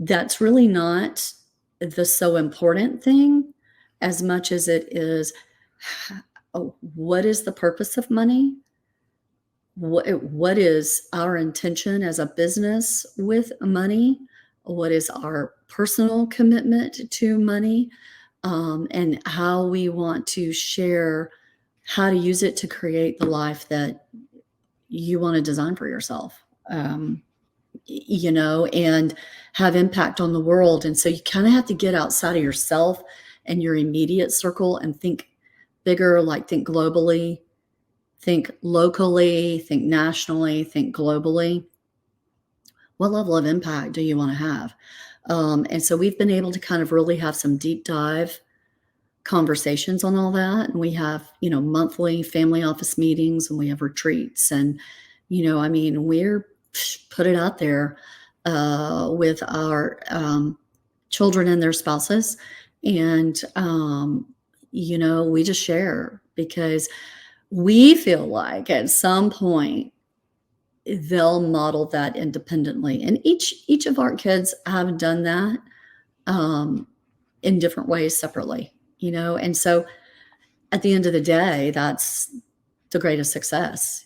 that's really not the so important thing as much as it is what is the purpose of money? What is our intention as a business with money? What is our personal commitment to money? And how we want to share how to use it to create the life that you want to design for yourself. And have impact on the world. And so you kind of have to get outside of yourself and your immediate circle and think bigger, like think globally, think locally, think nationally, think globally. What level of impact do you want to have? And so we've been able to kind of really have some deep dive conversations on all that. And we have, monthly family office meetings and we have retreats. And, we're put it out there with our children and their spouses. And, we just share because we feel like at some point they'll model that independently. And each of our kids have done that in different ways separately, and so at the end of the day, that's the greatest success.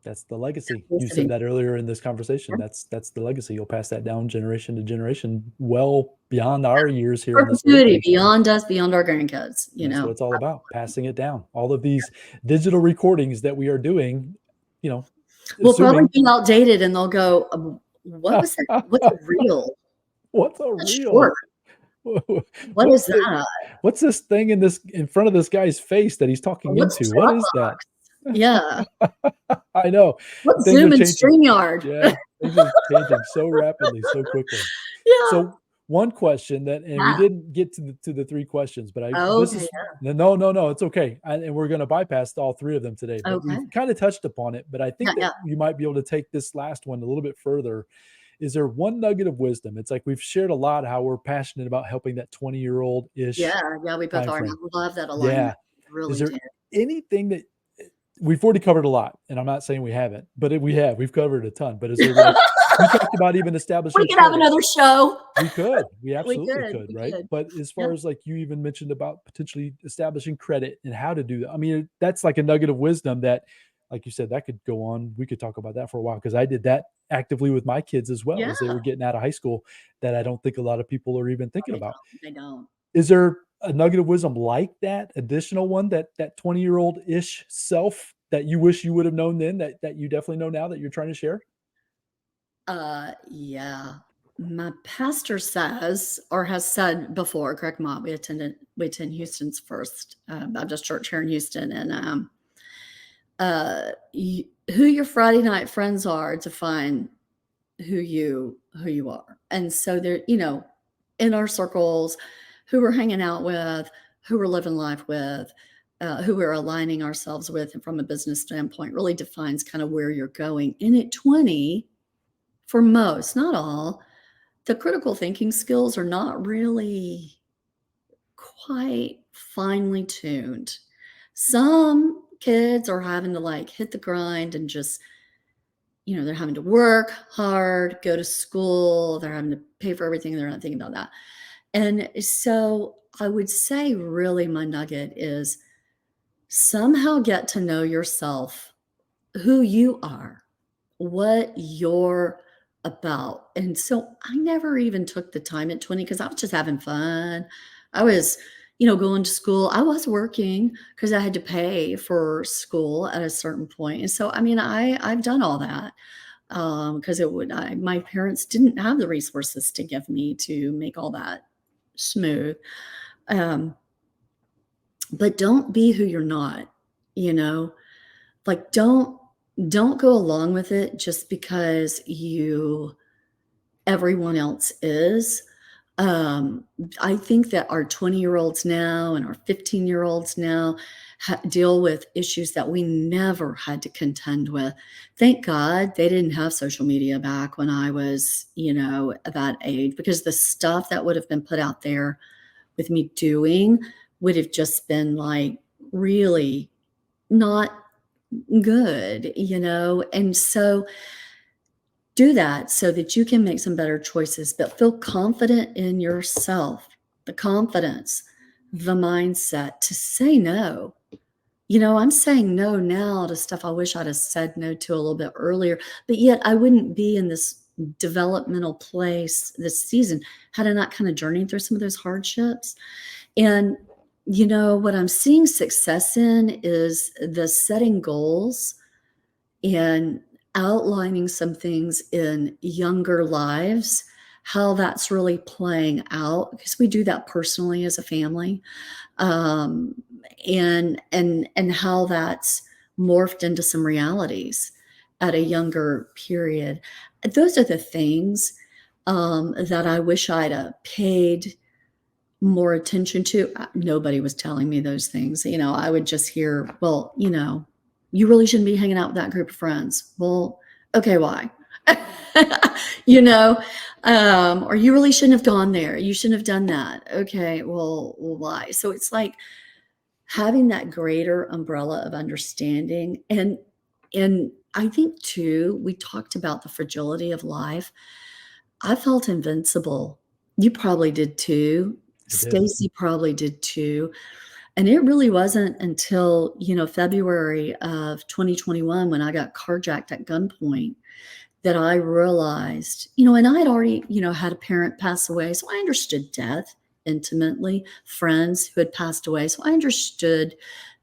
That's the legacy. You said Simplicity. that earlier in this conversation. That's the legacy. You'll pass that down generation to generation, well beyond our years here in this Perpetuity country. beyond us, beyond our grandkids, That's what it's all about, passing it down. All of these digital recordings that we are doing, you know, Will probably assuming be outdated and they'll go, "What was that? What's a reel? what's a That's short. reel? What is that? What's this thing in front of this guy's face that he's talking What's into? What is Dropbox?" that? Yeah. I know. "What's Things are Zoom and changing. StreamYard?" Yeah, things are changing so rapidly, so quickly. Yeah. So one question that, and we Yeah. didn't get to the three questions, but this Okay, is no, it's okay, and we're going to bypass all three of them today. But okay. we've kind of touched upon it. But I think Yeah. that you might be able to take this last one a little bit further. Is there one nugget of wisdom? It's like we've shared a lot how we're passionate about helping that 20-year-old ish Yeah, we both time are, and frame. I love that alignment. Yeah. Is Really there do. anything that we've already covered a lot, and I'm not saying we haven't, but we've covered a ton. But is there like we talked about even establishing We could have credit? another show. We could. We We absolutely could, could, we right? could. But as Yeah. far as like you even mentioned about potentially establishing credit and how to do that, I mean, that's like a nugget of wisdom that, like you said, that could go on. We could talk about that for a while because I did that actively with my kids as well Yeah. as they were getting out of high school that I don't think a lot of people are even thinking They about. don't, they don't. Is there a nugget of wisdom like that, additional one that 20-year-old-ish self that you wish you would have known then that you definitely know now that you're trying to share? Yeah. My pastor says, or has said before, correct me, we attend Houston's First Baptist Church here in Houston, and who your Friday night friends are define who you are. And so there, in our circles, who we're hanging out with, who we're living life with, who we're aligning ourselves with, and from a business standpoint, really defines kind of where you're going. And at 20, for most, not all, the critical thinking skills are not really quite finely tuned. Some kids are having to like hit the grind and just, they're having to work hard, go to school, they're having to pay for everything, they're not thinking about that. And so I would say really my nugget is somehow get to know yourself, who you are, what you're about. And so I never even took the time at 20 because I was just having fun. I was, going to school. I was working because I had to pay for school at a certain point. And so, I mean, I've done all that because my parents didn't have the resources to give me to make all that smooth. Um, but don't be who you're not, you know, like don't go along with it just because everyone else is. Um, I think that our 20-year-olds now and our 15-year-olds now deal with issues that we never had to contend with. Thank God they didn't have social media back when I was, that age, because the stuff that would have been put out there with me doing would have just been like really not good, and so do that so that you can make some better choices, but feel confident in yourself, the confidence, the mindset to say no. I'm saying no now to stuff I wish I'd have said no to a little bit earlier, but yet I wouldn't be in this developmental place this season had I not kind of journeyed through some of those hardships. And what I'm seeing success in is the setting goals and outlining some things in younger lives, how that's really playing out, because we do that personally as a family, um, and how that's morphed into some realities at a younger period. Those are the things that I wish I'd paid more attention to. Nobody was telling me those things. I would just hear, well, you really shouldn't be hanging out with that group of friends. Well, okay, why? Or you really shouldn't have gone there. You shouldn't have done that. Okay, well, why? So it's like having that greater umbrella of understanding. And I think too, we talked about the fragility of life. I felt invincible. You probably did too. I did. Stacy probably did too. And it really wasn't until, February of 2021 when I got carjacked at gunpoint that I realized, and I had already, had a parent pass away. So I understood death intimately, friends who had passed away. So I understood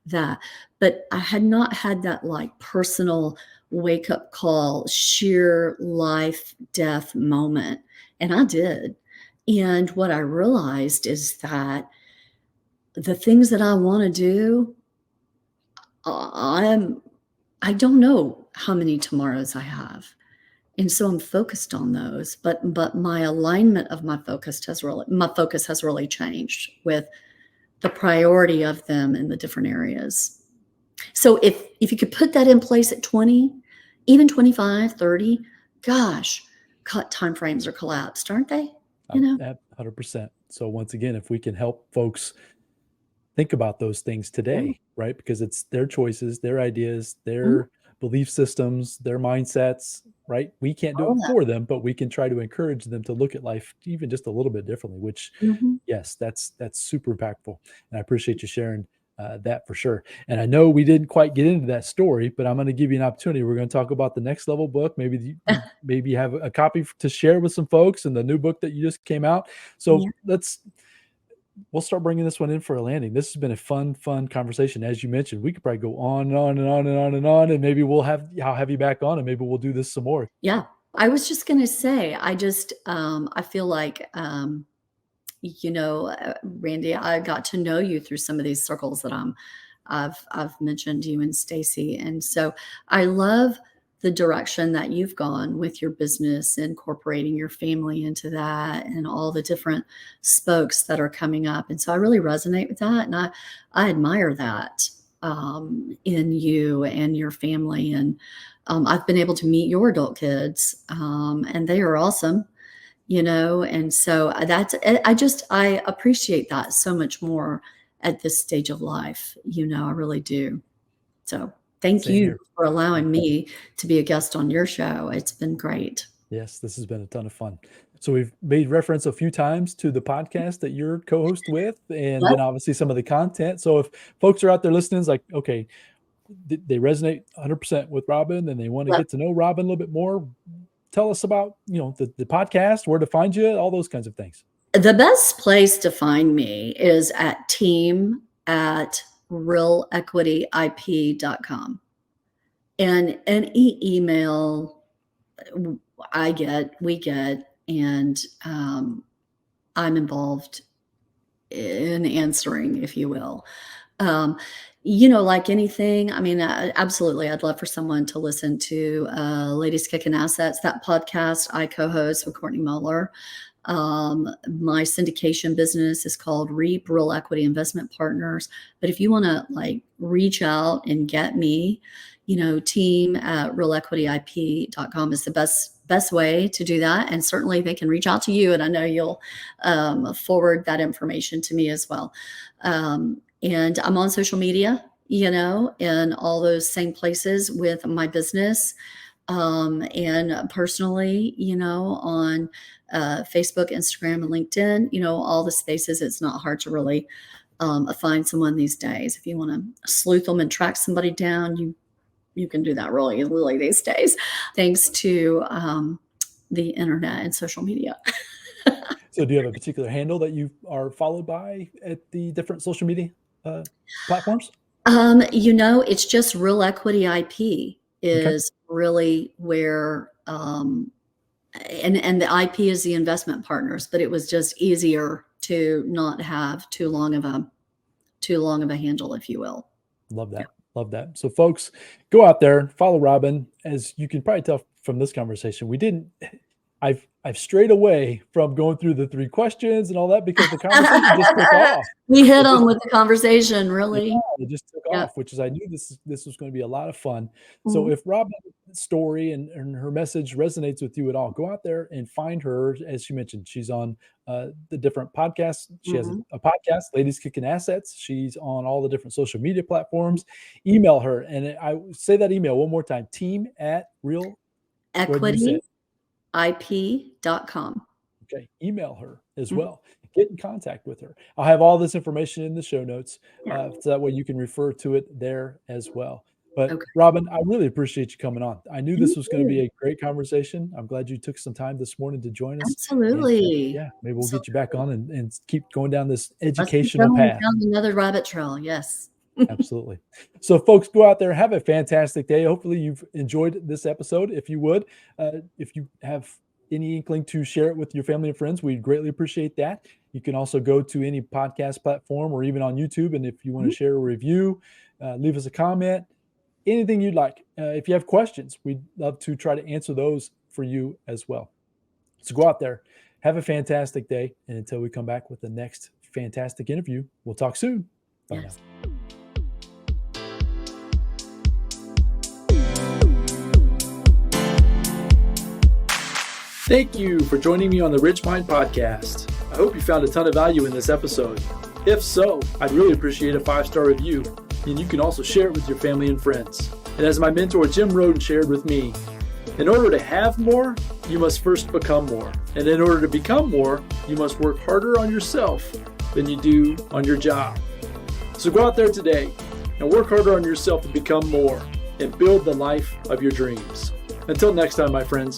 that. But I had not had that like personal wake up call, sheer life death moment. And I did. And what I realized is that the things that I want to do, I'm I don't know how many tomorrows I have. And so I'm focused on those, but my alignment of my focus has really changed with the priority of them in the different areas. So if you could put that in place at 20, even 25, 30, gosh, time frames are collapsed, aren't they? At 100%. So once again, if we can help folks think about those things Yeah, today, right? Because it's their choices, their ideas, mhm, their belief systems, their mindsets, right? We can't do all it that. for them, but we can try to encourage them to look at life even just a little bit differently, which Mhm. yes, that's super impactful. And I appreciate you sharing that for sure. And I know we didn't quite get into that story, but I'm going to give you an opportunity. We're going to talk about the next level book. Maybe you maybe have a copy to share with some folks and the new book that you just came out. So Yeah. we'll start bringing this one in for a landing. This has been a fun conversation. As you mentioned, we could probably go on and on and on and on and on, and maybe I'll have you back on, and maybe we'll do this some more. Yeah. I was just gonna say, I feel like, Randy, I got to know you through some of these circles that I've mentioned you and Stacy, and so I love the direction that you've gone with your business, incorporating your family into that, and all the different spokes that are coming up. And so I really resonate with that, and I admire that in you and your family. And I've been able to meet your adult kids, and they are awesome, and so I appreciate that so much more at this stage of life. I really do. So thank Same you here. for Same. allowing me to be a guest on your show. It's been great. Yes, this has been a ton of fun. So we've made reference a few times to the podcast that you're co-host with, and Yep, then obviously some of the content. So if folks are out there listening, it's like, okay, they resonate 100% with Robin, and they want to yep. get to know Robin a little bit more. Tell us about the podcast, where to find you, all those kinds of things. The best place to find me is at team at realequityip.com. And any email we get, and I'm involved in answering, if you will. Um, like anything, I mean, absolutely, I'd love for someone to listen to Ladies Kicking Assets, that podcast I co host with Courtney Muller. My syndication business is called REAP, Real Equity Investment Partners. But if you want to like reach out and get me, team at realequityip.com is the best way to do that. And certainly they can reach out to you, and I know you'll forward that information to me as well. And I'm on social media, in all those same places with my business. And personally, on Facebook, Instagram, and LinkedIn, all the spaces. It's not hard to really find someone these days. If you want to sleuth them and track somebody down, you can do that really easily these days, thanks to the internet and social media. So do you have a particular handle that you are followed by at the different social media uh, platforms? It's just Real Equity IP Okay. is really where, and the IP is the investment partners, but it was just easier to not have too long of a handle, if you will. Love Yeah. that. Love that. So folks, go out there, follow Robin. As you can probably tell from this conversation, I've strayed away from going through the 3 questions and all that because the conversation just took off. We hit It on just with the conversation, Yeah, really. it just took Yep. off, which is I knew this was gonna be a lot of fun. So Mhm. if Robin's story and her message resonates with you at all, go out there and find her. As she mentioned, she's on the different podcasts. She has Mhm. a podcast, Ladies Kicking Assets. She's on all the different social media platforms. Email her, and I say that email one more time. Team at real. What did you say? EquityIP.com. Okay, email her as Mhm. well. get in contact with her. I'll have all this information in the show notes, Yeah. so that way you can refer to it there as well. But Okay. Robin, I really appreciate you coming on. I knew Thank this was going to be you. a great conversation. I'm glad you took some time this morning to join us. And Absolutely. yeah, maybe we'll get you back Absolutely. on and keep going down this Let's keep educational going path. down another rabbit trail. Yes. Absolutely. So, folks, go out there, have a fantastic day. Hopefully, you've enjoyed this episode. If you would, if you have any inkling to share it with your family and friends, we'd greatly appreciate that. You can also go to any podcast platform or even on YouTube. And if you want to share a review, leave us a comment, anything you'd like. If you have questions, we'd love to try to answer those for you as well. So, go out there, have a fantastic day. And until we come back with the next fantastic interview, we'll talk soon. Bye Yes. now. Thank you for joining me on the RichMind Podcast. I hope you found a ton of value in this episode. If so, I'd really appreciate a 5-star review, and you can also share it with your family and friends. And as my mentor Jim Roden shared with me, in order to have more, you must first become more. And in order to become more, you must work harder on yourself than you do on your job. So go out there today and work harder on yourself to become more and build the life of your dreams. Until next time, my friends.